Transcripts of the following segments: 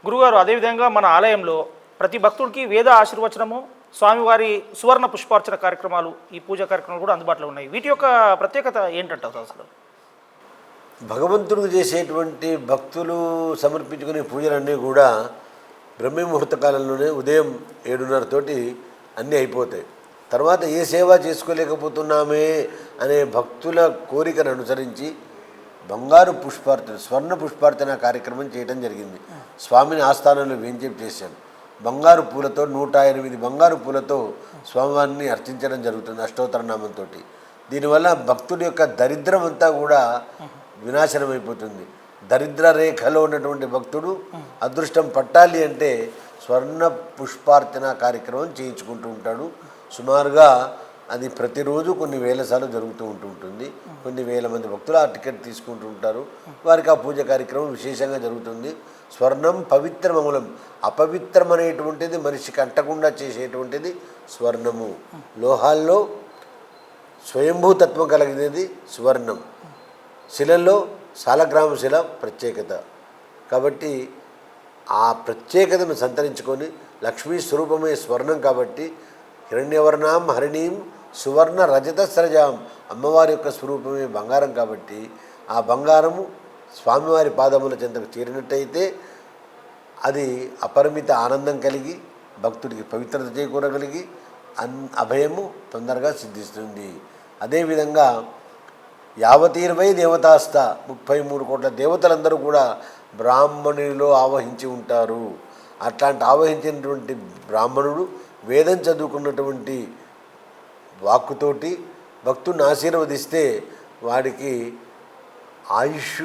గురుగారు అదేవిధంగా మన ఆలయంలో ప్రతి భక్తుడికి వేద ఆశీర్వచనము, స్వామివారి సువర్ణ పుష్పార్చన కార్యక్రమాలు, ఈ పూజా కార్యక్రమాలు కూడా అందుబాటులో ఉన్నాయి. వీటి యొక్క ప్రత్యేకత ఏంటంటారు అసలు? భగవంతుడికి చేసేటువంటి భక్తులు సమర్పించుకునే పూజలన్నీ కూడా బ్రహ్మ ముహూర్త కాలంలోనే ఉదయం 7:30 తోటి అన్నీ అయిపోతాయి. తర్వాత ఏ సేవ చేసుకోలేకపోతున్నామే అనే భక్తుల కోరికను అనుసరించి బంగారు పుష్పార్చన, స్వర్ణ పుష్పార్చన కార్యక్రమం చేయడం జరిగింది. స్వామిని ఆస్థానంలో వేంచేపు చేశాం. బంగారు పూలతో 108 బంగారు పూలతో స్వామివారిని అర్చించడం జరుగుతుంది అష్టోత్తర నామంతో. దీనివల్ల భక్తుడి యొక్క దరిద్రం అంతా కూడా వినాశనం అయిపోతుంది. దరిద్ర రేఖలో ఉన్నటువంటి భక్తుడు అదృష్టం పట్టాలి అంటే స్వర్ణ పుష్పార్చన కార్యక్రమం చేయించుకుంటూ ఉంటాడు. సుమారుగా అది ప్రతిరోజు కొన్ని వేల సార్లు జరుగుతూ ఉంటుంది. కొన్ని వేల మంది భక్తులు ఆ టికెట్ తీసుకుంటూ ఉంటారు. వారికి ఆ పూజ కార్యక్రమం విశేషంగా జరుగుతుంది. స్వర్ణం పవిత్రమూలం, అపవిత్రం అనేటువంటిది మనిషికి అంటకుండా చేసేటువంటిది స్వర్ణము. లోహాల్లో స్వయంభూతత్వం కలిగినది స్వర్ణం. శిలల్లో సాలగ్రామ శిల ప్రత్యేకత. కాబట్టి ఆ ప్రత్యేకతను సంతరించుకొని లక్ష్మీ స్వరూపమే స్వర్ణం కాబట్టి హిరణ్యవర్ణాం హరిణీం సువర్ణ రజత సరజాం, అమ్మవారి యొక్క స్వరూపమే బంగారం కాబట్టి ఆ బంగారము స్వామివారి పాదముల చెంతకు చేరినట్టయితే అది అపరిమిత ఆనందం కలిగి భక్తుడికి పవిత్రత చేకూరగలిగి అభయము తొందరగా సిద్ధిస్తుంది. అదేవిధంగా 50 దేవతాస్థ 33 కోట్ల దేవతలందరూ కూడా బ్రాహ్మణునిలో ఆవహించి ఉంటారు. అట్లాంటి ఆవహించినటువంటి బ్రాహ్మణుడు వేదం చదువుకున్నటువంటి వాక్కుతోటి భక్తుడిని ఆశీర్వదిస్తే వాడికి ఆయుష్,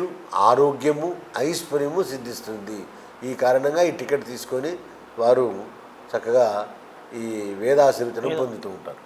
ఆరోగ్యము, ఐశ్వర్యము సిద్ధిస్తుంది. ఈ కారణంగా ఈ టికెట్ తీసుకొని వారు చక్కగా ఈ వేదాశీర్వచనం పొందుతూ ఉంటారు.